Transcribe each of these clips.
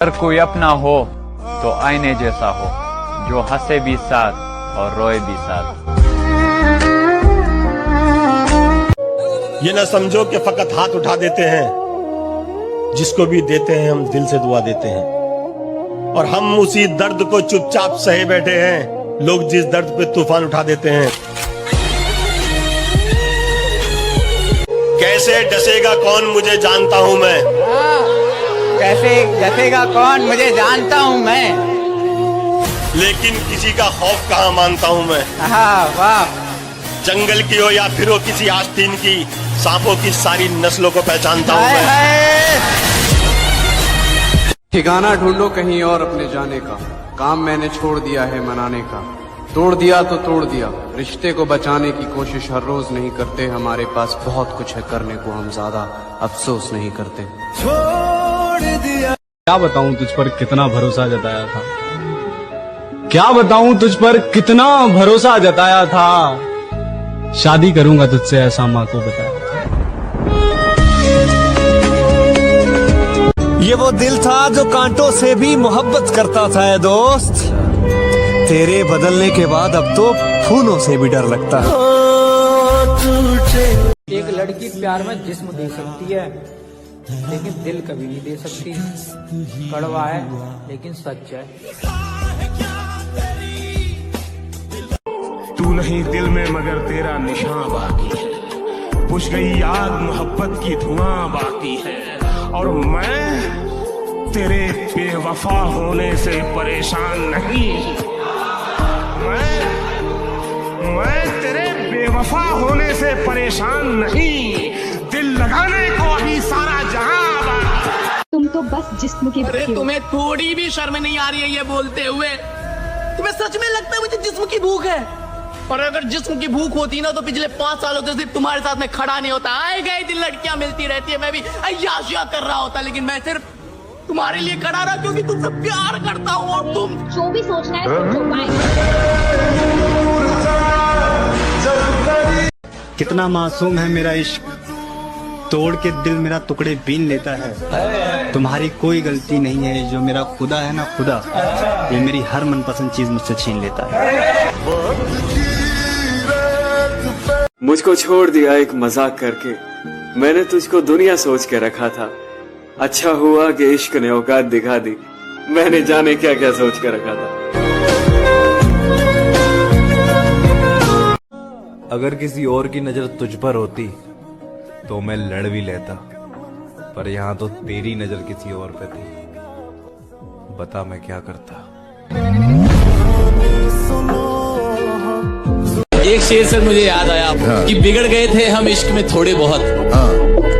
अगर कोई अपना हो तो आईने जैसा हो, जो हंसे भी साथ और रोए भी साथ। ये ना समझो कि फकत हाथ उठा देते हैं, जिसको भी देते हैं हम दिल से दुआ देते हैं। और हम उसी दर्द को चुपचाप सहे बैठे हैं, लोग जिस दर्द पे तूफान उठा देते हैं। कैसे डसेगा कौन मुझे जानता हूं मैं, कैसे डसेगा कौन मुझे जानता हूं मैं, लेकिन किसी का खौफ कहाँ मानता हूं मैं। वाह। जंगल की हो या फिर हो किसी आस्तीन की, सांपों की सारी नस्लों को पहचानता हूं मैं। ठिकाना ढूंढो कहीं और अपने जाने का, काम मैंने छोड़ दिया है मनाने का। तोड़ दिया तो तोड़ दिया, रिश्ते को बचाने की कोशिश हर रोज नहीं करते। हमारे पास बहुत कुछ है करने को, हम ज्यादा अफसोस नहीं करते। छोड़ दिया। क्या बताऊं तुझ पर कितना भरोसा जताया था, क्या बताऊं तुझ पर कितना भरोसा जताया था। शादी करूंगा तुझसे ऐसा माँ को बताया था। ये वो दिल था जो कांटों से भी मोहब्बत करता था है दोस्त। तेरे बदलने के बाद अब तो फूलों से भी डर लगता है। एक लड़की प्यार में जिस्म दे सकती है, लेकिन दिल कभी नहीं दे सकती। कड़वा है लेकिन सच है। तू नहीं दिल में मगर तेरा निशान बाकी है, बुझ गई आग मोहब्बत की धुआं बाकी है। और मैं तेरे बेवफा होने से परेशान नहीं, मैं तेरे बेवफा होने से परेशान नहीं, दिल लगाने को अभी सारा जहां। तुम तो बस जिस्म के भूखे हो। तुम्हें थोड़ी भी शर्म नहीं आ रही है ये बोलते हुए? तुम्हें सच में लगता है मुझे जिस्म की भूख है? और अगर जिस्म की भूख होती ना तो पिछले 5 सालों से सिर्फ तुम्हारे साथ में खड़ा नहीं होता। आए गए दिन लड़कियां मिलती रहती है, मैं भी अय्याशियां कर रहा होता, लेकिन मैं सिर्फ तुम्हारे लिए खड़ा रहा क्योंकि तुमसे प्यार करता हूँ। और तुम जो भी सोचना है सोचो। बाय। कितना मासूम है मेरा इश्क, तोड़ के दिल मेरा टुकड़े बीन लेता है। तुम्हारी कोई गलती नहीं है, जो मेरा खुदा है ना खुदा, ये मेरी हर मनपसंद चीज मुझसे छीन लेता है। मुझको छोड़ दिया एक मजाक करके, मैंने तुझको दुनिया सोच के रखा था। अच्छा हुआ कि इश्क ने औकात दिखा दी, मैंने जाने क्या क्या सोच के रखा था। अगर किसी और की नजर तुझ पर होती तो मैं लड़ भी लेता, पर यहाँ तो तेरी नजर किसी और पे थी। बता मैं क्या करता। एक शेर से मुझे याद आया कि बिगड़ गए थे हम इश्क में थोड़े बहुत,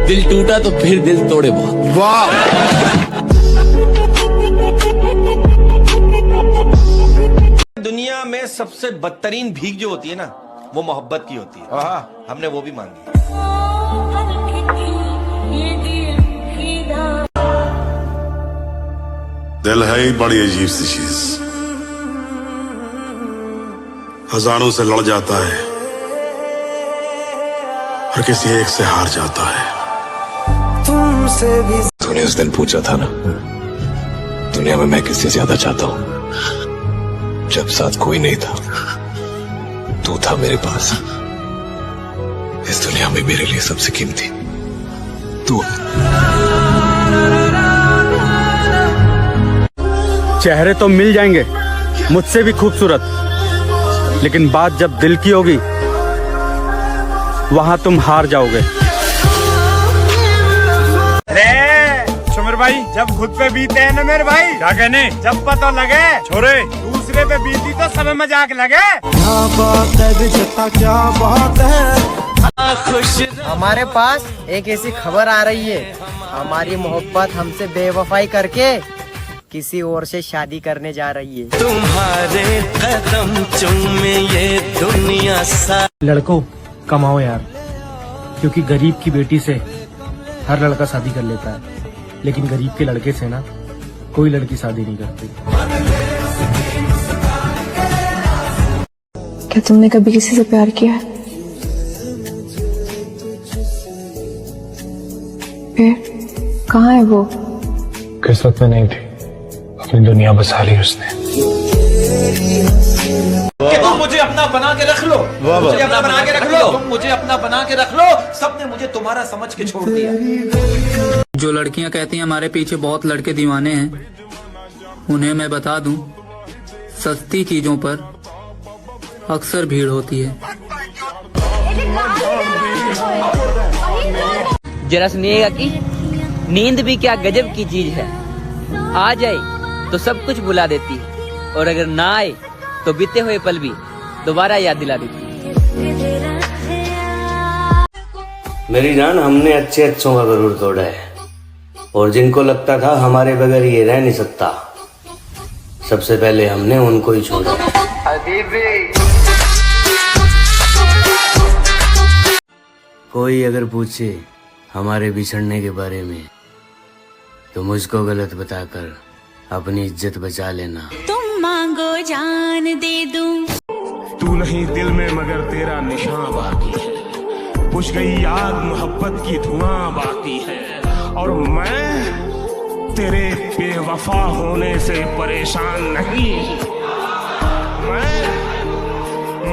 दिल टूटा तो फिर दिल तोड़े बहुत। वाह। दुनिया में सबसे बदतरीन भीख जो होती है ना, वो मोहब्बत की होती है। हमने वो भी मांगी। दिल है ही बड़ी अजीब सी चीज, हजारों से लड़ जाता है और किसी एक से हार जाता है। तुमसे भी तूने उस दिन पूछा था ना, दुनिया में मैं किससे ज्यादा चाहता हूँ, जब साथ कोई नहीं था तू था मेरे पास। इस दुनिया में मेरे लिए सबसे कीमती तू। चेहरे तो मिल जाएंगे मुझसे भी खूबसूरत, लेकिन बात जब दिल की होगी वहां तुम हार जाओगे। सुमिर भाई, जब खुद पे बीते हैं ना मेरे भाई, क्या कहने, जब पता लगे छोरे दूसरे पे बीती तो सब मजाक लगे। क्या बात है बिजता, क्या बात है। खुश हमारे पास एक ऐसी खबर आ रही है, हमारी मोहब्बत हमसे बेवफाई करके किसी और से शादी करने जा रही है। तुम्हारे कदम चूमे ये दुनिया सा। लड़कों कमाओ यार, क्योंकि गरीब की बेटी से हर लड़का शादी कर लेता है, लेकिन गरीब के लड़के से ना कोई लड़की शादी नहीं करती। क्या तुमने कभी किसी से प्यार किया है? फिर कहाँ है वो? किस्मत में नहीं थी। अपनी दुनिया बसा ली उसने। कि तुम मुझे अपना बना के रख लो, मुझे अपना बना के रख लो, तुम मुझे अपना बना के रख लो। सबने मुझे तुम्हारा समझ के छोड़ दिया। जो लड़कियां कहती हैं हमारे पीछे बहुत लड़के दीवाने हैं, उन्हें मैं बता दूं, सस्ती चीजों पर अक्सर भीड़ होती है। जरा सुनिएगा कि नींद भी क्या गजब की चीज है, आ जाए तो सब कुछ भुला देती है, और अगर ना आए तो बीते हुए पल भी दोबारा याद दिला देती है। मेरी जान, हमने अच्छे अच्छों का गरूर तोड़ा है, और जिनको लगता था हमारे बगैर ये रह नहीं सकता, सबसे पहले हमने उनको ही छोड़ा। कोई अगर पूछे हमारे बिछड़ने के बारे में तो मुझको गलत बताकर अपनी इज्जत बचा लेना। तुम मांगो जान दे दूं। तू नहीं दिल में मगर तेरा निशान बाकी है, बुझ गई आग मोहब्बत की धुआं बाकी है, और मैं तेरे बेवफा होने से परेशान नहीं।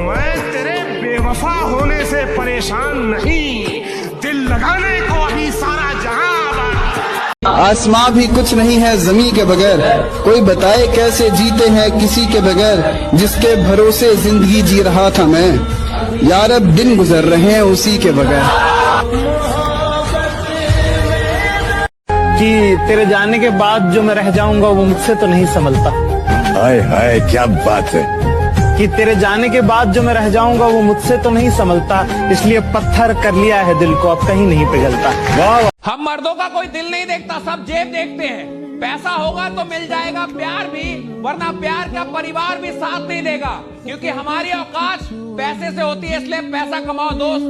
मैं तेरे बेवफा होने से परेशान नहीं, दिल लगाने को अभी सारा जहां आसमां भी कुछ नहीं है जमी के बगैर, कोई बताए कैसे जीते हैं किसी के बगैर, जिसके भरोसे जिंदगी जी रहा था मैं, यार अब दिन गुजर रहे हैं उसी के बगैर। कि तेरे जाने के बाद जो मैं रह जाऊंगा वो मुझसे तो नहीं संभलता। हाय हाय क्या बात है। कि तेरे जाने के बाद जो मैं रह जाऊंगा वो मुझसे तो नहीं संभलता, इसलिए पत्थर कर लिया है दिल को, अब कहीं नहीं पिघलता। वाह। हम मर्दों का कोई दिल नहीं देखता, सब जेब देखते हैं। पैसा होगा तो मिल जाएगा प्यार भी, वरना प्यार का परिवार भी साथ नहीं देगा, क्योंकि हमारी औकात पैसे से होती है, इसलिए पैसा कमाओ दोस्त।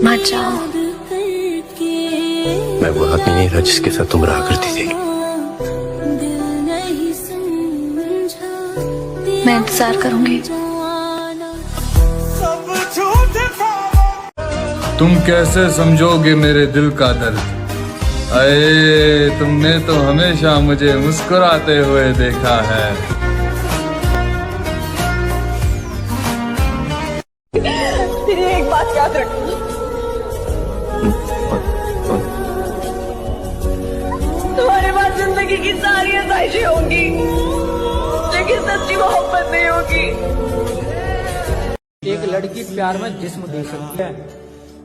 मत जाओ। मैं वो आदमी नहीं था जिसके साथ तुम रहा करती थी। मैं इंतजार करूंगी। तुम कैसे समझोगे मेरे दिल का दर्द, अये तुमने तो हमेशा मुझे मुस्कुराते हुए देखा है। तेरी एक बात याद रखना, तुम्हारे पास जिंदगी की सारी आसाइशें होंगी, लेकिन सच्ची मोहब्बत नहीं होगी। एक लड़की प्यार में जिस्म दे सकती है,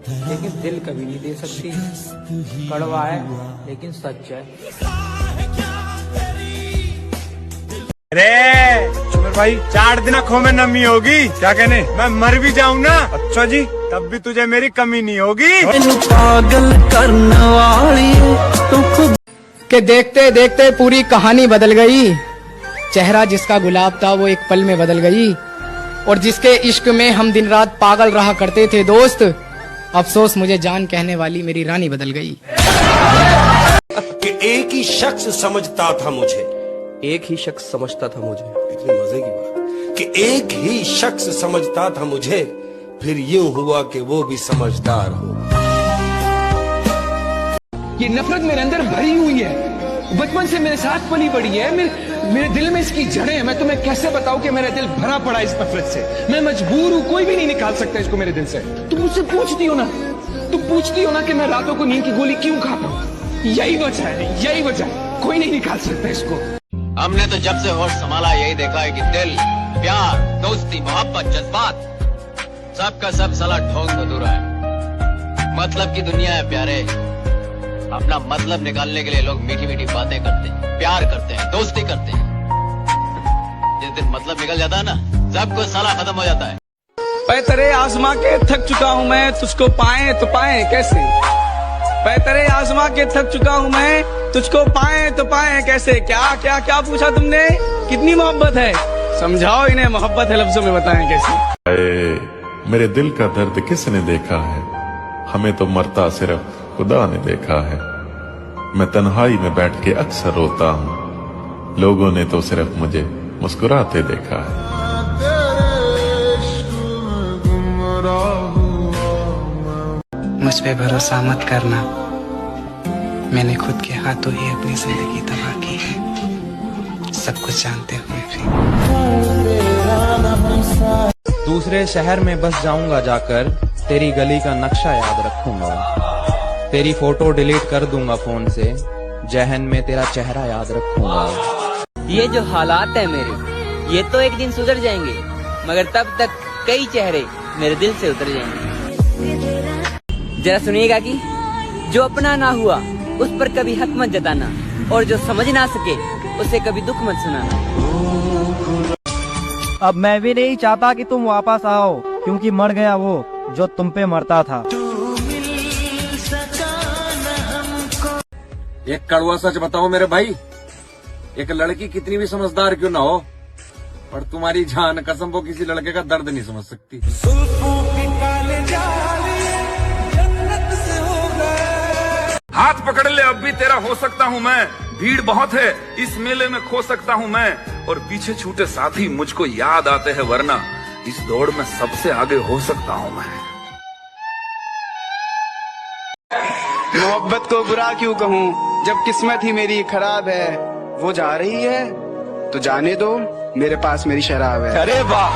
लेकिन दिल कभी नहीं दे सकती। कड़वा है लेकिन सच है। अरे सुमर भाई, 4 दिन आँखों में नमी होगी, क्या कहने, मैं मर भी जाऊं ना, अच्छा जी, तब भी तुझे मेरी कमी नहीं होगी। पागल करने वाली के देखते देखते पूरी कहानी बदल गई। चेहरा जिसका गुलाब था वो एक पल में बदल गई, और जिसके इश्क में हम दिन रात पागल रहा करते थे दोस्त, अफसोस मुझे जान कहने वाली मेरी रानी बदल गई। कि एक ही शख्स समझता था मुझे, एक ही शख्स समझता था मुझे, इतनी मजे की बात, कि एक ही शख्स समझता था मुझे, फिर यूं हुआ कि वो भी समझदार हो। ये नफरत मेरे अंदर भरी हुई है, बचपन से मेरे साथ पली बड़ी है, मेरे दिल में इसकी जड़ें हैं। मैं तुम्हें कैसे बताऊं कि मेरा दिल भरा पड़ा इस नफरत से। मैं मजबूर हूं, कोई भी नहीं निकाल सकता इसको मेरे दिल से। तुम मुझसे पूछती हो ना कि मैं रातों को नींद की गोली क्यों खाता हूं, यही वजह है, यही वजह, कोई नहीं निकाल सकता इसको। हमने तो जब से होश संभाला यही देखा है कि दिल, प्यार, दोस्ती, मोहब्बत, जज्बात, सबका सब साला ढोंग अधूरा है। मतलब की दुनिया है प्यारे, अपना मतलब निकालने के लिए लोग मीठी मीठी बातें करते हैं, प्यार करते हैं, दोस्ती करते हैं। जिस दिन मतलब निकल जाता है ना, सब कुछ साला खत्म हो जाता है। तेरे आसमां के थक चुका हूँ मैं, तुझको पाए तो पाए कैसे। तेरे आसमां के थक चुका हूँ मैं, तुझको पाए तो पाए कैसे। क्या क्या क्या पूछा तुमने, कितनी मोहब्बत है, समझाओ इन्हें मोहब्बत है लफ्जों में बताएं कैसे। मेरे दिल का दर्द किसने देखा है, हमें तो मरता सिर्फ खुदा ने देखा है। मैं तन्हाई में बैठ के अक्सर रोता हूँ, लोगों ने तो सिर्फ मुझे मुस्कुराते देखा है। मुझ पे भरोसा मत करना, मैंने खुद के हाथों ही अपनी जिंदगी तबाह की है, सब कुछ जानते हुए भी। दूसरे शहर में बस जाऊंगा जाकर, तेरी गली का नक्शा याद रखूंगा, तेरी फोटो डिलीट कर दूंगा फोन से, जहन में तेरा चेहरा याद रखूंगा। ये जो हालात है मेरे, ये तो एक दिन सुधर जाएंगे, मगर तब तक कई चेहरे मेरे दिल से उतर जाएंगे। जरा सुनिएगा कि जो अपना ना हुआ उस पर कभी हक मत जताना, और जो समझ ना सके उसे कभी दुख मत सुनाना। अब मैं भी नहीं चाहता कि तुम वापस आओ, क्योंकि मर गया वो जो तुम पे मरता था। एक कड़वा सच बताओ मेरे भाई, एक लड़की कितनी भी समझदार क्यों ना हो, पर तुम्हारी जान कसम वो किसी लड़के का दर्द नहीं समझ सकती। हाथ पकड़ ले, अब भी तेरा हो सकता हूँ मैं। भीड़ बहुत है, इस मेले में खो सकता हूँ मैं, और पीछे छूटे साथी मुझको याद आते हैं, वरना इस दौड़ में सबसे आगे हो सकता हूँ मैं। मोहब्बत को बुरा क्यों कहूँ, जब किस्मत ही मेरी खराब है। वो जा रही है तो जाने दो, मेरे पास मेरी शराब है। अरे वाह,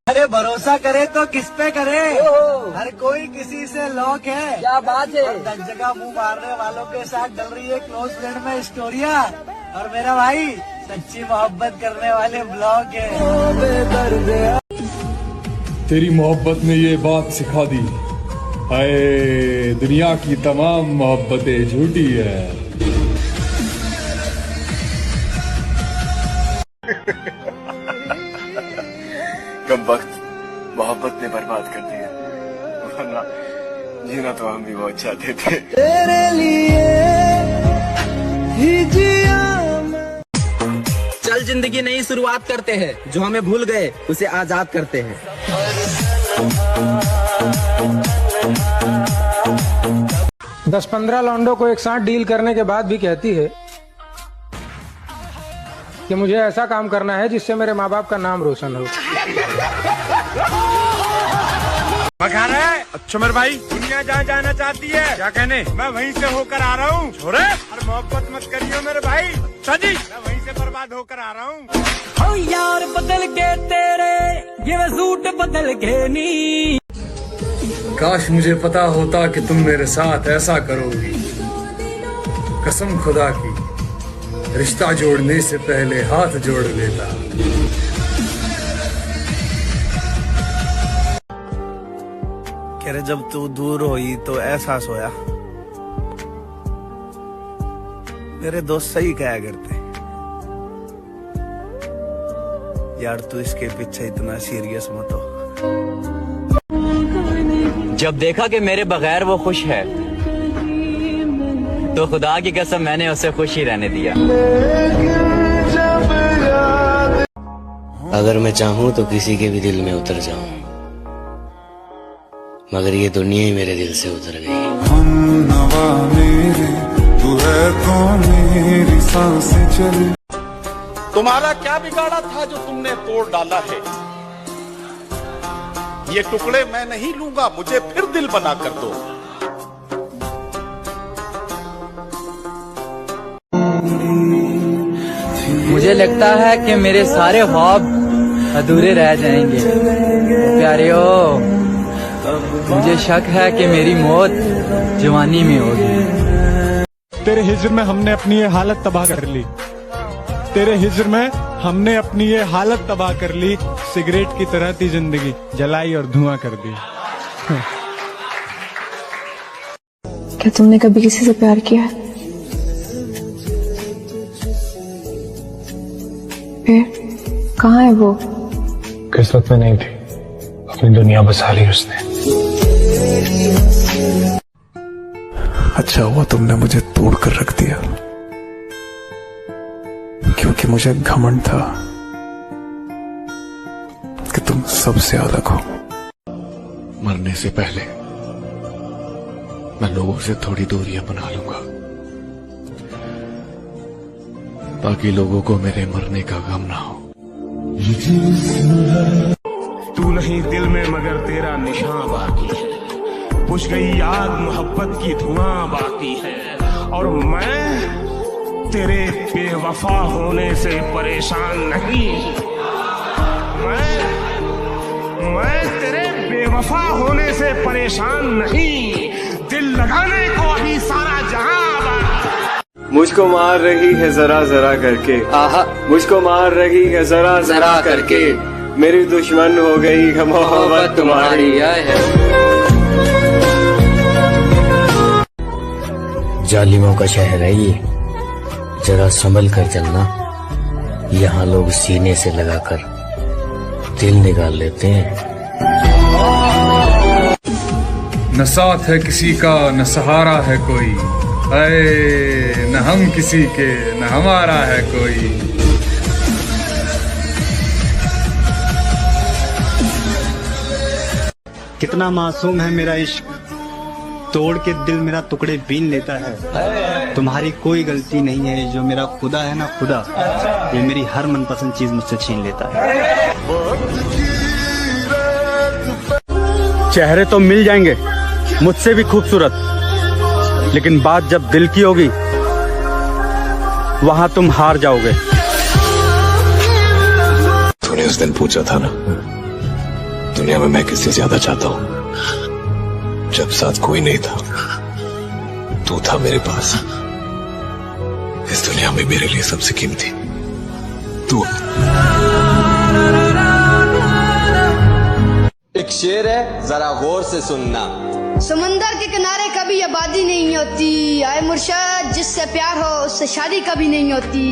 अरे भरोसा करे तो किस पे करे, हर कोई किसी से लॉक है। क्या बात है। दस जगह मुंह मारने वालों के साथ डल रही है क्लोज फ्रेंड में स्टोरिया, और मेरा भाई सच्ची मोहब्बत करने वाले ब्लॉग है। तेरी मोहब्बत ने ये बात सिखा दी, हाय दुनिया की तमाम मोहब्बतें झूठी है। कम वक्त मोहब्बत ने बर्बाद कर दिया, वरना जीना तो हम भी बहुत चाहते थे। तेरे लिए ही जिया। चल जिंदगी नई शुरुआत करते हैं, जो हमें भूल गए उसे आजाद करते हैं। 10-15 लौंडों को एक साथ डील करने के बाद भी कहती है कि मुझे ऐसा काम करना है जिससे मेरे माँ बाप का नाम रोशन हो। बखाना है? अच्छा मेरे भाई, दुनिया जहाँ जाना चाहती है, क्या कहने, मैं वहीं से होकर आ रहा हूँ। छोरे, अरे मोहब्बत मत करियो मेरे भाई, सजी मैं वहीं से बर्बाद होकर आ रहा हूँ। ओ यार बदल के तेरे ये सूट बदल के नी। काश मुझे पता होता कि तुम मेरे साथ ऐसा करोगी, कसम खुदा की रिश्ता जोड़ने से पहले हाथ जोड़ लेता। कह रहे जब तू दूर हुई तो एहसास होया, मेरे दोस्त सही कहा करते, यार तू इसके पीछे इतना सीरियस मत हो। जब देखा कि मेरे बगैर वो खुश है, तो खुदा की कसम मैंने उसे खुश ही रहने दिया। अगर मैं चाहूँ तो किसी के भी दिल में उतर जाऊं, मगर ये दुनिया ही मेरे दिल से उतर गई। तू है कौन मेरी सांसें चले। तुम्हारा क्या बिगाड़ा था जो तुमने तोड़ डाला है, ये टुकड़े मैं नहीं लूंगा, मुझे फिर दिल बना कर दो। मुझे लगता है कि मेरे सारे ख्वाब अधूरे रह जाएंगे। प्यारियो, मुझे शक है कि मेरी मौत जवानी में होगी। तेरे हिज्र में हमने अपनी ये हालत तबाह कर ली, तेरे हिज्र में हमने अपनी ये हालत तबाह कर ली। सिगरेट की तरह थी जिंदगी, जलाई और धुआं कर दी। क्या तुमने कभी किसी से प्यार किया? फिर कहाँ है वो? किस्मत में नहीं थी, अपनी दुनिया बसा ली उसने। अच्छा हुआ तुमने मुझे तोड़ कर रख दिया, क्योंकि मुझे घमंड था कि तुम सबसे अलग हो। मरने से पहले मैं लोगों से थोड़ी दूरियां बना लूंगा, ताकि लोगों को मेरे मरने का गम ना हो। तू नहीं दिल में मगर तेरा निशान बाकी है, बुझ गई आग मोहब्बत की धुआं बाकी है, और मैं तेरे बेवफा होने से परेशान नहीं। मैं तेरे बेवफा होने से परेशान नहीं, दिल लगाने को अभी सारा जहां। मुझको मार रही है जरा जरा करके, आहा मुझको मार रही है जरा जरा करके, मेरी दुश्मन हो गई है मोहब्बत तुम्हारी। जालिमों का शहर है ये, जरा संभल कर चलना। यहाँ लोग सीने से लगाकर दिल निकाल लेते हैं। न साथ है किसी का न सहारा है कोई, अरे न हम किसी के न हमारा है कोई। कितना मासूम है मेरा इश्क, तोड़ के दिल मेरा टुकड़े बीन लेता है। तुम्हारी कोई गलती नहीं है, जो मेरा खुदा है ना खुदा, ये मेरी हर मनपसंद चीज मुझसे छीन लेता है। चेहरे तो मिल जाएंगे मुझसे भी खूबसूरत, लेकिन बात जब दिल की होगी वहां तुम हार जाओगे। तूने उस दिन पूछा था ना, दुनिया में मैं किससे ज्यादा चाहता हूँ, जब साथ कोई नहीं था तू था मेरे पास। इस दुनिया में मेरे लिए सबसे कीमती तू। एक शेर है, जरा गौर से सुनना। समंदर के किनारे कभी आबादी नहीं होती, आए मुर्शद जिससे प्यार हो उससे शादी कभी नहीं होती।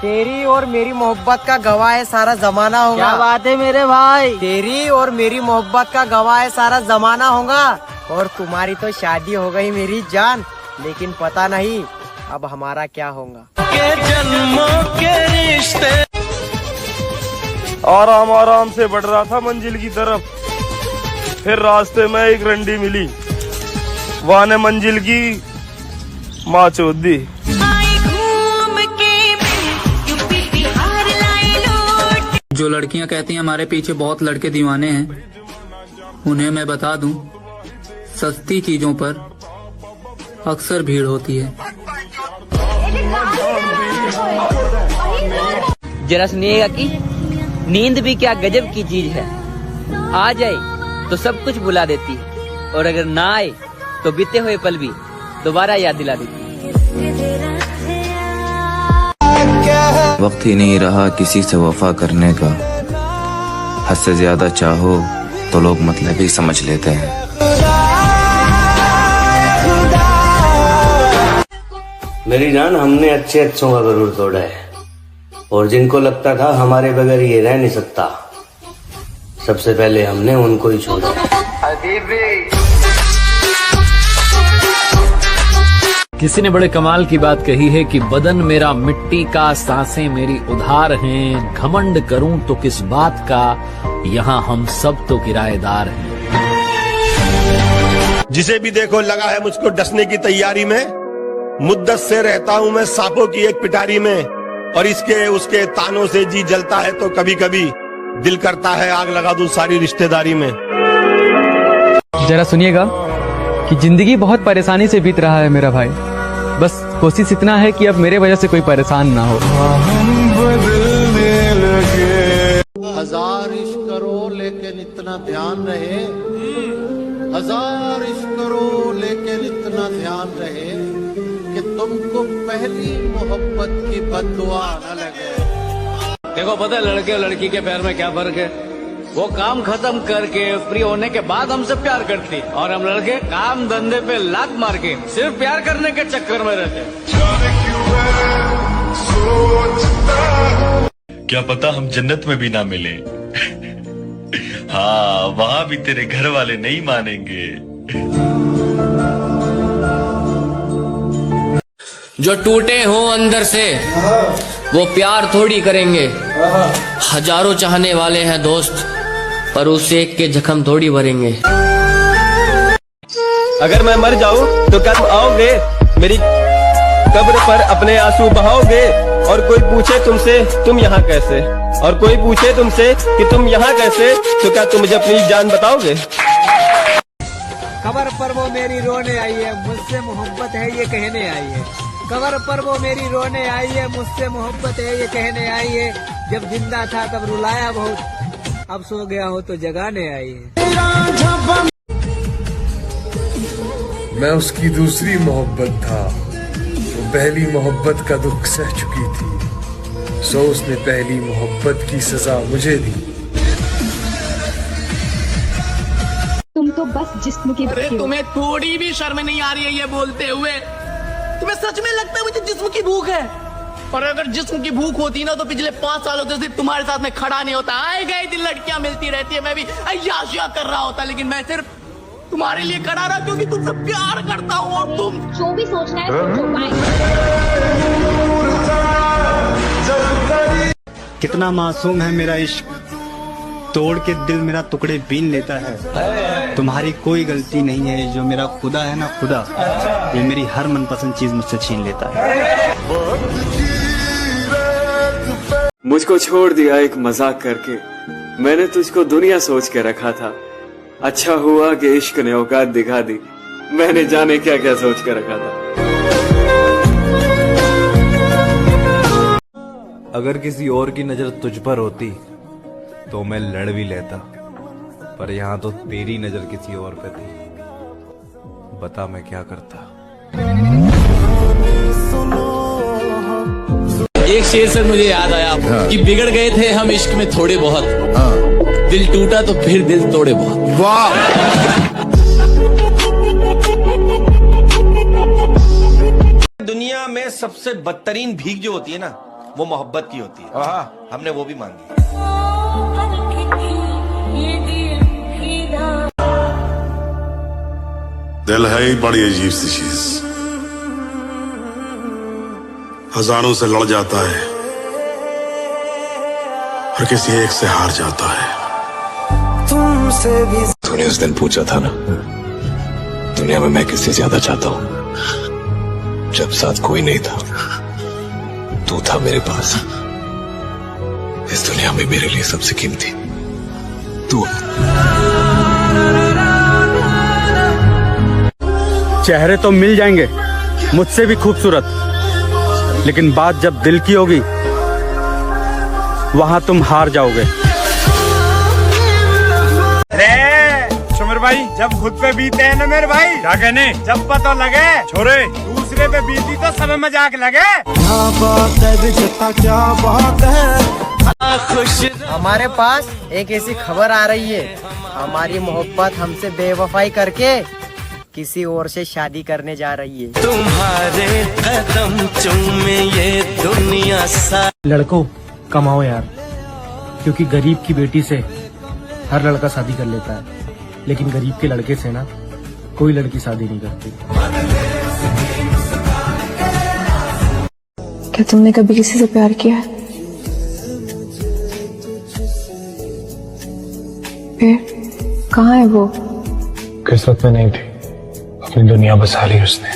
तेरी और मेरी मोहब्बत का गवाह है सारा जमाना होगा। क्या बात है मेरे भाई, तेरी और मेरी मोहब्बत का गवाह है सारा जमाना होगा। और तुम्हारी तो शादी हो गई मेरी जान, लेकिन पता नहीं अब हमारा क्या होगा। के जन्मों के रिश्ते। आराम आराम से बढ़ रहा था मंजिल की तरफ, फिर रास्ते में एक रंडी मिली, वहाँ ने मंजिल की माँ चोद दी। जो लड़कियां कहती हैं हमारे पीछे बहुत लड़के दीवाने हैं, उन्हें मैं बता दूं, सस्ती चीजों पर अक्सर भीड़ होती है। जरा सुनिएगा कि नींद भी क्या गजब की चीज है, आ जाए तो सब कुछ भुला देती है, और अगर ना आए तो बीते हुए पल भी दोबारा याद दिला देती है। वक्त ही नहीं रहा किसी से वफा करने का, हद से ज्यादा चाहो तो लोग मतलब ही समझ लेते हैं। मेरी जान, हमने अच्छे अच्छों का गरूर तोड़ा है, और जिनको लगता था हमारे बगैर ये रह नहीं सकता, सबसे पहले हमने उनको ही छोड़ा। किसी ने बड़े कमाल की बात कही है कि बदन मेरा मिट्टी का, सांसें मेरी उधार हैं, घमंड करूं तो किस बात का, यहाँ हम सब तो किराएदार हैं। जिसे भी देखो लगा है मुझको डसने की तैयारी में, मुद्दत से रहता हूँ मैं सांपों की एक पिटारी में, और इसके उसके तानों से जी जलता है तो कभी कभी दिल करता है आग लगा दूं सारी रिश्तेदारी में। जरा सुनिएगा कि जिंदगी बहुत परेशानी से बीत रहा है मेरा भाई, बस कोशिश इतना है कि अब मेरे वजह से कोई परेशान ना हो। हजार इश्क करो लेकिन इतना ध्यान रहे, हजार इश्क करो लेकिन इतना ध्यान रहे कि तुमको पहली मोहब्बत की बद्दुआ न लगे। देखो पता है लड़के और लड़की के प्यार में क्या फर्क है, वो काम खत्म करके फ्री होने के बाद हमसे प्यार करती, और हम लड़के काम धंधे पे लात मार के सिर्फ प्यार करने के चक्कर में रहते। क्या पता हम जन्नत में भी ना मिले। हाँ, वहाँ भी तेरे घर वाले नहीं मानेंगे। जो टूटे हों अंदर से वो प्यार थोड़ी करेंगे, हजारों चाहने वाले हैं दोस्त पर उस एक के जख्म थोड़ी भरेंगे। अगर मैं मर जाऊं तो क्या तुम आओगे मेरी कब्र पर अपने आंसू बहाओगे? और कोई पूछे तुमसे तुम यहाँ कैसे, और कोई पूछे तुमसे कि तुम यहाँ कैसे, तो क्या तुम मुझे अपनी जान बताओगे? कबर पर वो मेरी रोने आई है, मुझसे मोहब्बत है ये कहने आई है। कबर पर वो मेरी रोने आई है, मुझसे मोहब्बत है ये कहने आई है। जब जिंदा था तब रुलाया बहुत, अब सो गया हो तो जगाने आई है। मैं उसकी दूसरी मोहब्बत था, वो पहली मोहब्बत का दुख सह चुकी थी, सो उसने पहली मोहब्बत की सजा मुझे दी। तुम तो बस जिस्म के अरे तुम्हें थोड़ी भी शर्म नहीं आ रही है ये बोलते हुए? तुम्हें सच में लगता है मुझे जिस्म की भूख है? और अगर जिस्म की भूख होती ना तो पिछले 5 सालों से सिर्फ तुम्हारे साथ में खड़ा नहीं होता। आए गए दिन लड़कियां मिलती रहती है, मैं भी अय्याशियां कर रहा होता, लेकिन मैं सिर्फ तुम्हारे लिए खड़ा रहा क्योंकि तुमसे प्यार करता हूँ। और तुम जो भी सोचना है सोचो, बाय। कितना मासूम है मेरा इश्क, तोड़ के दिल मेरा टुकड़े बीन लेता है। तुम्हारी कोई गलती नहीं है, जो मेरा खुदा है ना खुदा, ये मेरी हर मनपसंद चीज मुझसे छीन लेता है। मुझको छोड़ दिया एक मजाक करके, मैंने तुझको दुनिया सोच के रखा था। अच्छा हुआ कि इश्क ने औकात दिखा दी, मैंने जाने क्या क्या सोच के रखा था। अगर किसी और की नजर तुझ पर होती तो मैं लड़ भी लेता, पर यहाँ तो तेरी नजर किसी और पे थी, बता मैं क्या करता। एक शेर से मुझे याद आया कि बिगड़ गए थे हम इश्क में थोड़े बहुत, दिल टूटा तो फिर दिल तोड़े बहुत। वाह! दुनिया में सबसे बदतरीन भीख जो होती है ना, वो मोहब्बत की होती है। हमने वो भी मांगी। दिल है ही बड़ी अजीब सी चीज, हजारों से लड़ जाता है और किसी एक से हार जाता है। तुमसे भी तूने उस दिन पूछा था ना, दुनिया में मैं किससे ज्यादा चाहता हूं, जब साथ कोई नहीं था, तू था मेरे पास। इस दुनिया में मेरे लिए सबसे कीमती तू। चेहरे तो मिल जाएंगे मुझसे भी खूबसूरत, लेकिन बात जब दिल की होगी वहां तुम हार जाओगे। सुमर भाई, जब खुद पे बीते हैं ना मेरे भाई, क्या कहने, जब पता लगे छोरे दूसरे पे बीती तो सब मजाक लगे। क्या बात है बिजता, क्या बात है। खुश हमारे पास एक ऐसी खबर आ रही है, हमारी मोहब्बत हमसे बेवफाई करके किसी और से शादी करने जा रही है। तुम्हारे कदम चूमे ये दुनिया सा। लड़कों कमाओ यार, क्योंकि गरीब की बेटी से हर लड़का शादी कर लेता है, लेकिन गरीब के लड़के से ना कोई लड़की शादी नहीं करती। क्या तुमने कभी किसी से प्यार किया है? फिर कहाँ है वो? किस्मत में नहीं थी, अपनी दुनिया बसा ली उसने।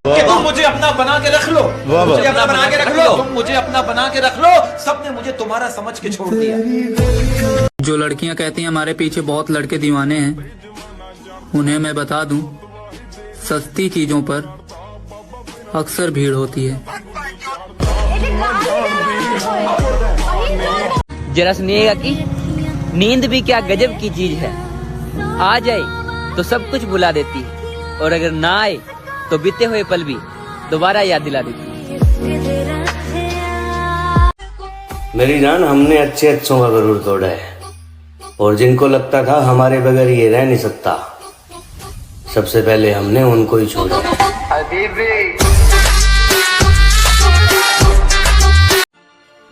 कि तुम मुझे अपना बना के रख लो, मुझे अपना बना के रख लो, तुम मुझे अपना बना के रख लो। सबने मुझे तुम्हारा समझ के छोड़ दिया। जो लड़कियां कहती हैं हमारे पीछे बहुत लड़के दीवाने हैं, उन्हें मैं बता दूं, सस्ती चीजों पर अक्सर भीड़ होती है। जरा सुनिएगा कि नींद भी क्या गजब की चीज है, आ जाए तो सब कुछ भुला देती है, और अगर ना आए तो बीते हुए पल भी दोबारा याद दिला देती है। मेरी जान, हमने अच्छे अच्छों का गरूर तोड़ा है, और जिनको लगता था हमारे बगैर ये रह नहीं सकता, सबसे पहले हमने उनको ही छोड़ा।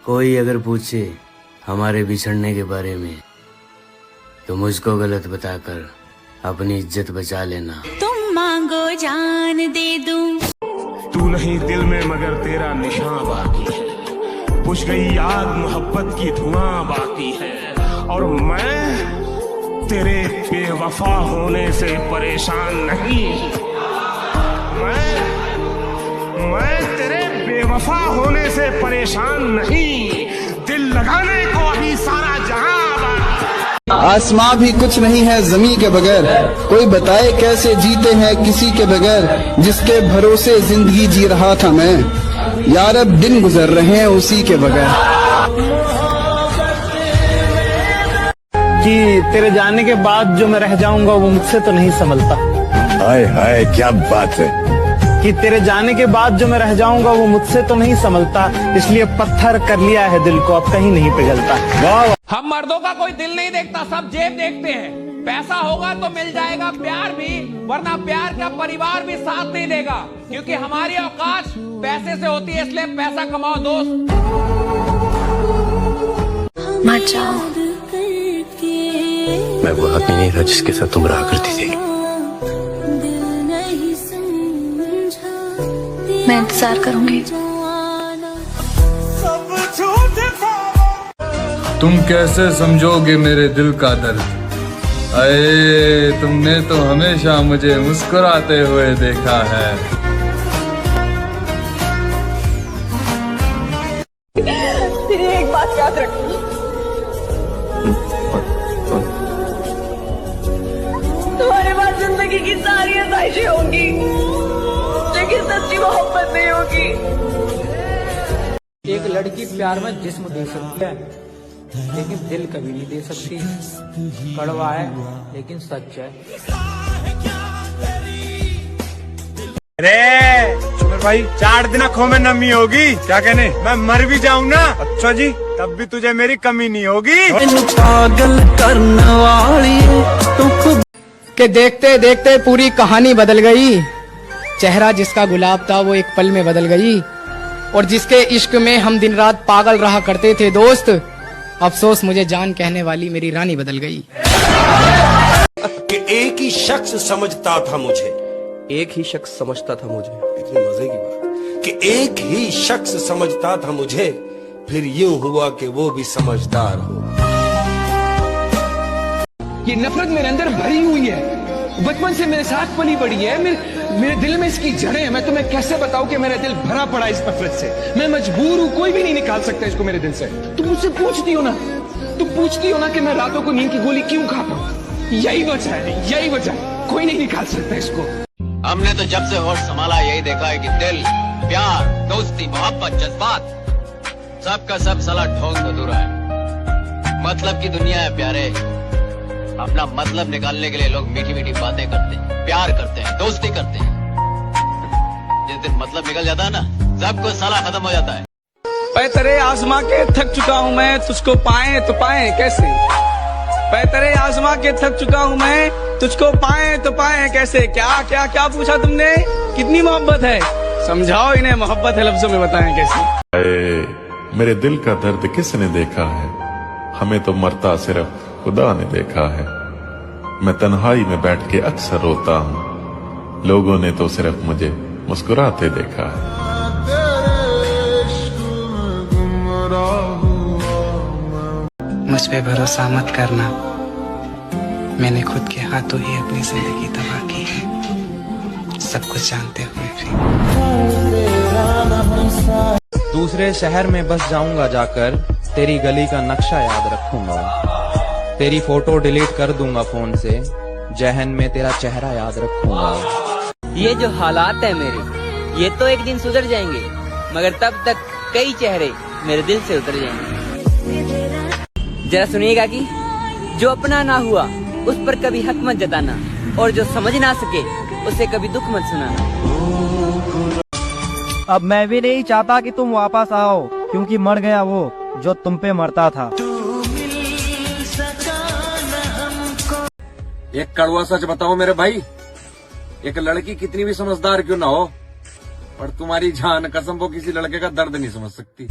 कोई अगर पूछे हमारे बिछड़ने के बारे में तो मुझको गलत बताकर अपनी इज्जत बचा लेना। तुम मांगो जान दे दूं। तू नहीं दिल में मगर तेरा निशान बाकी है, बुझ गई आग मोहब्बत की धुआं बाकी है, और मैं तेरे बेवफा होने से परेशान नहीं। मैं तेरे बेवफा होने से परेशान नहीं, दिल लगाने को अभी सारा जहां आसमां भी कुछ नहीं है जमी के बगैर, कोई बताए कैसे जीते हैं किसी के बगैर, जिसके भरोसे जिंदगी जी रहा था मैं, यार अब दिन गुजर रहे हैं उसी के बगैर। कि तेरे जाने के बाद जो मैं रह जाऊंगा वो मुझसे तो नहीं संभलता। हाय हाय क्या बात है। कि तेरे जाने के बाद जो मैं रह जाऊंगा वो मुझसे तो नहीं संभलता, इसलिए पत्थर कर लिया है दिल को, अब कहीं नहीं पिघलता। वाह। हम मर्दों का कोई दिल नहीं देखता, सब जेब देखते हैं। पैसा होगा तो मिल जाएगा प्यार भी, वरना प्यार का परिवार भी साथ नहीं देगा, क्योंकि हमारी औकात पैसे से होती है, इसलिए पैसा कमाओ दोस्त। मत जाओ। मैं वो आदमी नहीं था जिसके साथ तुम रहा करती थी। मैं इंतजार करूंगी। तुम कैसे समझोगे मेरे दिल का दर्द, अये तुमने तो हमेशा मुझे मुस्कुराते हुए देखा है। तेरी एक बात याद रखना, तुम्हारे पास जिंदगी की सारी आसाइशें होंगी, लेकिन सच्ची मोहब्बत नहीं होगी। एक लड़की प्यार में जिस्म दे सकती है, लेकिन दिल कभी नहीं दे सकती। कड़वा है लेकिन सच है। अरे सुमर भाई, 4 दिन आँखों में नमी होगी, क्या कहने, मैं मर भी जाऊं ना, अच्छा जी, तब भी तुझे मेरी कमी नहीं होगी। पागल करने वाली के देखते देखते पूरी कहानी बदल गई। चेहरा जिसका गुलाब था वो एक पल में बदल गई, और जिसके इश्क में हम दिन रात पागल रहा करते थे दोस्त, अफसोस मुझे जान कहने वाली मेरी रानी बदल गई। कि एक ही शख्स समझता था मुझे, एक ही शख्स समझता था मुझे, इतनी मजे की बात, कि एक ही शख्स समझता था मुझे, फिर यूं हुआ कि वो भी समझदार हो। ये नफरत मेरे अंदर भरी हुई है, बचपन से मेरे साथ पली पड़ी है, मेरे दिल में इसकी जड़ें हैं। मैं तुम्हें कैसे बताऊं कि मेरा दिल भरा पड़ा इस नफरत से। मैं मजबूर हूं, कोई भी नहीं निकाल सकता इसको मेरे दिल से। तुम मुझसे पूछती हो ना कि मैं रातों को नींद की गोली क्यों खाता हूं। यही वजह है, यही वजह, कोई नहीं निकाल सकता इसको। हमने तो जब से होश संभाला यही देखा है कि दिल, प्यार, दोस्ती, मोहब्बत, जज्बात, सबका सब साला ढोंग अधूरा है। मतलब की दुनिया है प्यारे, अपना मतलब निकालने के लिए लोग मीठी मीठी बातें करते हैं, प्यार करते हैं, दोस्ती करते हैं। जिस दिन मतलब निकल जाता है ना, सब कुछ साला खत्म हो जाता है। तेरे आजमा के थक चुका हूँ मैं, तुझको पाए तो पाए कैसे। तेरे आजमा के थक चुका हूँ मैं, तुझको पाए तो पाए कैसे। क्या क्या क्या पूछा तुमने, कितनी मोहब्बत है, समझाओ इन्हें मोहब्बत है लफ्जों में बताएं कैसे। मेरे दिल का दर्द किसने देखा है, हमें तो मरता सिर्फ खुदा ने देखा है। मैं तन्हाई में बैठ के अक्सर रोता हूँ, लोगों ने तो सिर्फ मुझे मुस्कुराते देखा है। मुझ पे भरोसा मत करना, मैंने खुद के हाथों ही अपनी जिंदगी तबाह की है, सब कुछ जानते हुए भी। दूसरे शहर में बस जाऊंगा जाकर, तेरी गली का नक्शा याद रखूंगा, तेरी फोटो डिलीट कर दूंगा फोन से, जहन में तेरा चेहरा याद रखूंगा। ये जो हालात है मेरे, ये तो एक दिन सुधर जाएंगे, मगर तब तक कई चेहरे मेरे दिल से उतर जाएंगे। जरा सुनिएगा कि जो अपना ना हुआ उस पर कभी हक मत जताना, और जो समझ ना सके उसे कभी दुख मत सुनाना। अब मैं भी नहीं चाहता कि तुम वापस आओ, क्योंकि मर गया वो जो तुम पे मरता था। एक कड़वा सच बताओ मेरे भाई, एक लड़की कितनी भी समझदार क्यों ना हो, पर तुम्हारी जान कसम वो किसी लड़के का दर्द नहीं समझ सकती।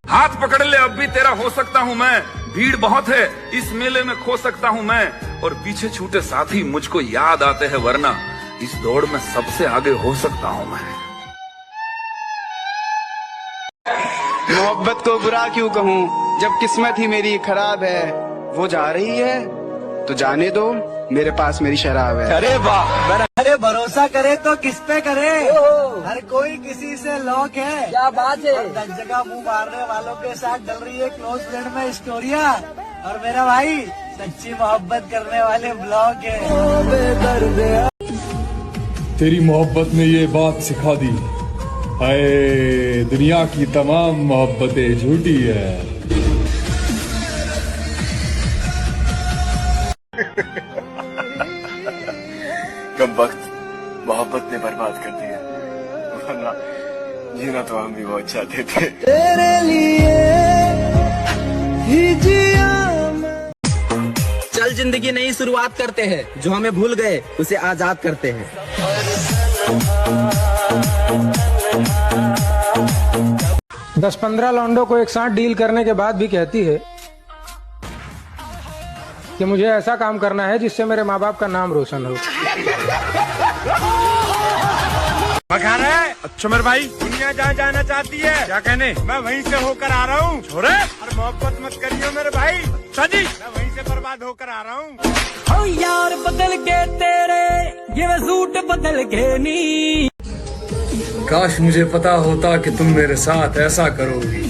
हाथ पकड़ ले, अब भी तेरा हो सकता हूँ मैं, भीड़ बहुत है इस मेले में खो सकता हूँ मैं, और पीछे छूटे साथी मुझको याद आते हैं, वरना इस दौड़ में सबसे आगे हो सकता हूँ मैं। मोहब्बत को बुरा क्यों कहूँ, जब किस्मत ही मेरी खराब है। वो जा रही है तो जाने दो, मेरे पास मेरी शराब है। अरे वाह, अरे भरोसा करे तो किस पे करे, हर कोई किसी से लॉक है। क्या बात है। 10 जगह मुंह मारने वालों के साथ डल रही है क्लोज फ्रेंड में स्टोरिया, और मेरा भाई सच्ची मोहब्बत करने वाले ब्लॉग है। तेरी मोहब्बत ने ये बात सिखा दी, हाय दुनिया की तमाम मोहब्बतें झूठी है। कम वक्त मोहब्बत ने बर्बाद कर दिया, वरना जीना तो हम भी बहुत चाहते थे। तेरे लिए ही जिया। चल जिंदगी नई शुरुआत करते हैं, जो हमें भूल गए उसे आजाद करते हैं। 10-15 लौंडों को एक साथ डील करने के बाद भी कहती है कि मुझे ऐसा काम करना है जिससे मेरे माँ बाप का नाम रोशन हो। बखार है। अच्छा मेरे भाई, दुनिया जहाँ जाना चाहती है, क्या कहने, मैं वहीं से होकर आ रहा हूँ। छोरे और मोहब्बत मत करियो मेरे भाई, शादी मैं वहीं से बर्बाद होकर आ रहा हूँ। ओ यार बदल के तेरे ये सूट बदल के नी। काश मुझे पता होता कि तुम मेरे साथ ऐसा करोगी,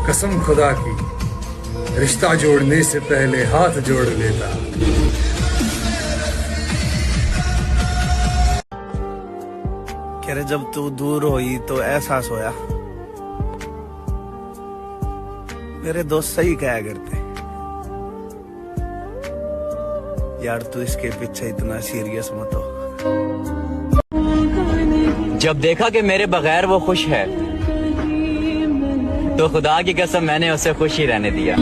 कसम खुदा की रिश्ता जोड़ने से पहले हाथ जोड़ लेता। कह रहे जब तू दूर हुई तो एहसास होया, मेरे दोस्त सही कहा करते यार, तू इसके पीछे इतना सीरियस मत हो। जब देखा कि मेरे बगैर वो खुश है, तो खुदा की कसम मैंने उसे खुश ही रहने दिया।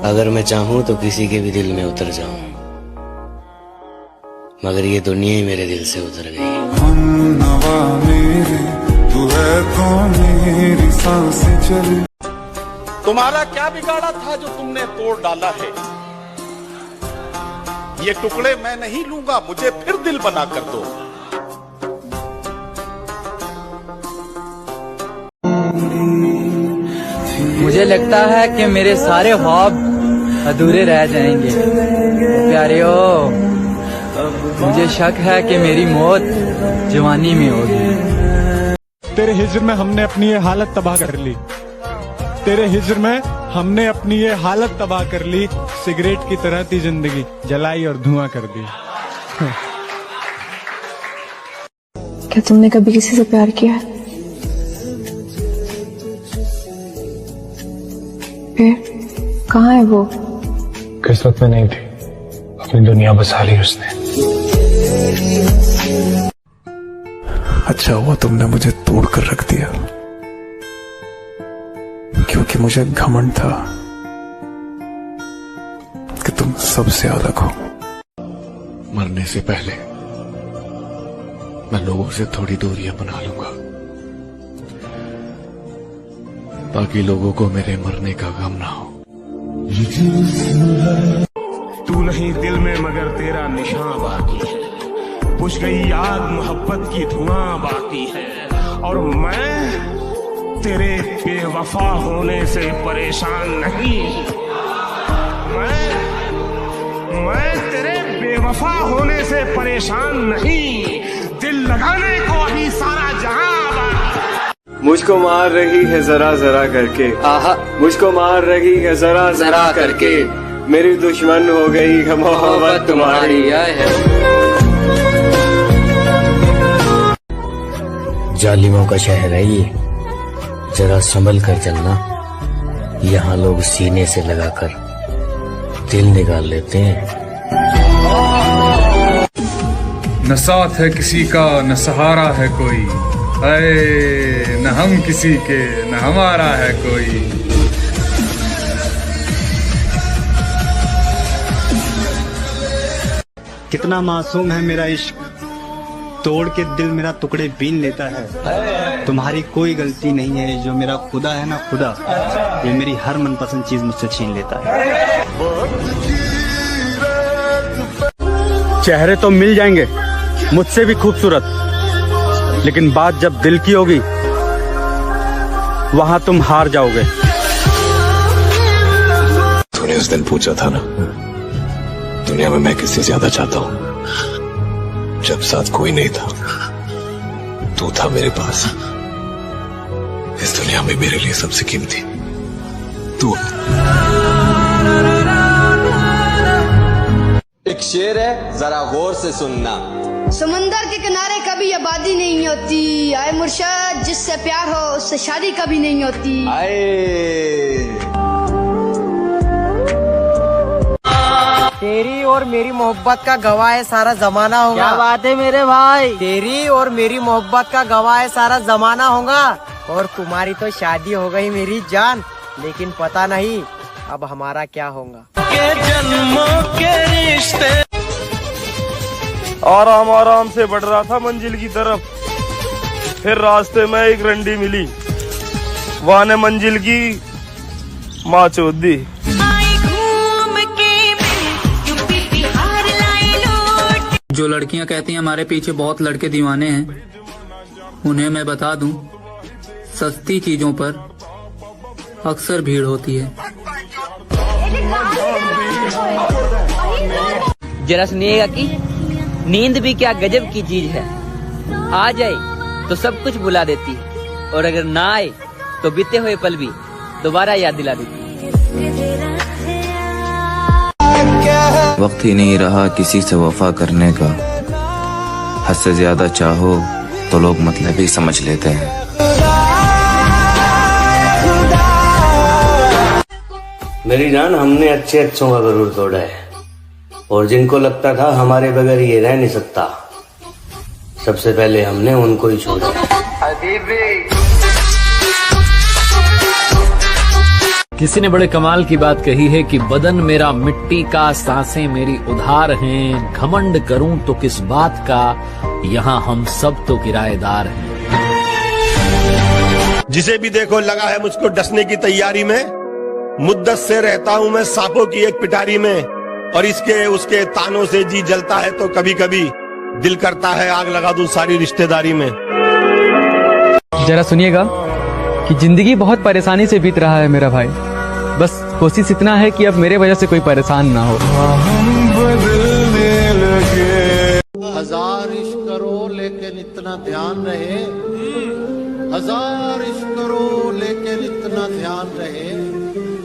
अगर मैं चाहूँ तो किसी के भी दिल में उतर जाऊं, मगर ये दुनिया ही मेरे दिल से उतर गई। तू है कौन मेरी सांसें चली। तुम्हारा क्या बिगाड़ा था जो तुमने तोड़ डाला है? ये टुकड़े मैं नहीं लूंगा, मुझे फिर दिल बना कर दो। मुझे लगता है कि मेरे सारे ख्वाब अधूरे रह जाएंगे। प्यारियो, मुझे शक है कि मेरी मौत जवानी में होगी। तेरे हिज्र में हमने अपनी ये हालत तबाह कर ली, तेरे हिज्र में हमने अपनी ये हालत तबाह कर ली। सिगरेट की तरह थी जिंदगी, जलाई और धुआं कर दी। क्या तुमने कभी किसी से प्यार किया है? फिर कहाँ है वो? किस्मत में नहीं थी, अपनी दुनिया बसा ली उसने। अच्छा हुआ तुमने मुझे तोड़ कर रख दिया, क्योंकि मुझे घमंड था कि तुम सबसे अलग हो। मरने से पहले मैं लोगों से थोड़ी दूरियां बना लूंगा, ताकि लोगों को मेरे मरने का गम ना हो। तू नहीं दिल में मगर तेरा निशान बाकी है, बुझ गई याद मोहब्बत की धुआं बाकी है, और मैं तेरे बेवफा होने से परेशान नहीं। मैं तेरे बेवफा होने से परेशान नहीं, दिल लगाने को अभी सारा जहां बाकी। मुझको मार रही है जरा जरा करके, आहा मुझको मार रही है जरा जरा करके, मेरी दुश्मन हो गई है मोहब्बत तुम्हारी। जालिमों का शहर है ये, जरा संभल कर चलना, यहाँ लोग सीने से लगाकर दिल निकाल लेते हैं। न साथ है किसी का न सहारा है कोई, अरे न हम किसी के न हमारा है कोई। कितना मासूम है मेरा इश्क, तोड़ के दिल मेरा टुकड़े बीन लेता है। तुम्हारी कोई गलती नहीं है, जो मेरा खुदा है ना खुदा, ये मेरी हर मनपसंद चीज मुझसे छीन लेता है। चेहरे तो मिल जाएंगे मुझसे भी खूबसूरत, लेकिन बात जब दिल की होगी वहां तुम हार जाओगे। तूने उस दिन पूछा था ना, दुनिया में मैं किससे ज्यादा चाहता हूं, जब साथ कोई नहीं था तू था मेरे पास। इस दुनिया में मेरे लिए सबसे कीमती तू। एक शेर है, जरा गौर से सुनना। समंदर के किनारे कभी आबादी नहीं होती, आए मुर्शद जिससे प्यार हो उससे शादी कभी नहीं होती। तेरी और मेरी मोहब्बत का गवाह है सारा जमाना होगा। क्या बात है मेरे भाई। तेरी और मेरी मोहब्बत का गवाह है सारा जमाना होगा। और तुम्हारी तो शादी हो गई मेरी जान, लेकिन पता नहीं अब हमारा क्या होगा। के जन्मों के रिश्ते। आराम आराम से बढ़ रहा था मंजिल की तरफ, फिर रास्ते में एक रंडी मिली, वहाँ ने मंजिल की माँ चोद दी। जो लड़कियां कहती हैं हमारे पीछे बहुत लड़के दीवाने हैं, उन्हें मैं बता दूं, सस्ती चीजों पर अक्सर भीड़ होती है। जरा सुनिएगा कि नींद भी क्या गजब की चीज है, आ जाए तो सब कुछ भुला देती है, और अगर ना आए तो बीते हुए पल भी दोबारा याद दिला देती है। वक्त ही नहीं रहा किसी से वफा करने का, हद से ज्यादा चाहो तो लोग मतलब ही समझ लेते हैं। मेरी जान, हमने अच्छे अच्छों का गरूर तोड़ा है, और जिनको लगता था हमारे बगैर ये रह नहीं सकता, सबसे पहले हमने उनको ही छोड़ा। किसी ने बड़े कमाल की बात कही है कि बदन मेरा मिट्टी का, सांसें मेरी उधार हैं, घमंड करूं तो किस बात का, यहाँ हम सब तो किराएदार हैं। जिसे भी देखो लगा है मुझको डसने की तैयारी में, मुद्दत से रहता हूँ मैं सांपों की एक पिटारी में, और इसके उसके तानों से जी जलता है तो कभी कभी दिल करता है आग लगा दूं सारी रिश्तेदारी में। जरा सुनिएगा कि जिंदगी बहुत परेशानी से बीत रहा है मेरा भाई, बस कोशिश इतना है कि अब मेरे वजह से कोई परेशान ना हो। हजार इश्क करो लेकिन इतना ध्यान रहे, हजार इश्क करो लेकिन इतना ध्यान रहे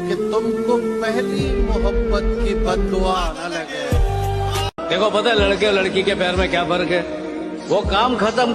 कि तुमको पहली मोहब्बत की बद्दुआ न लगे। देखो पता है लड़के और लड़की के प्यार में क्या फर्क है, वो काम खत्म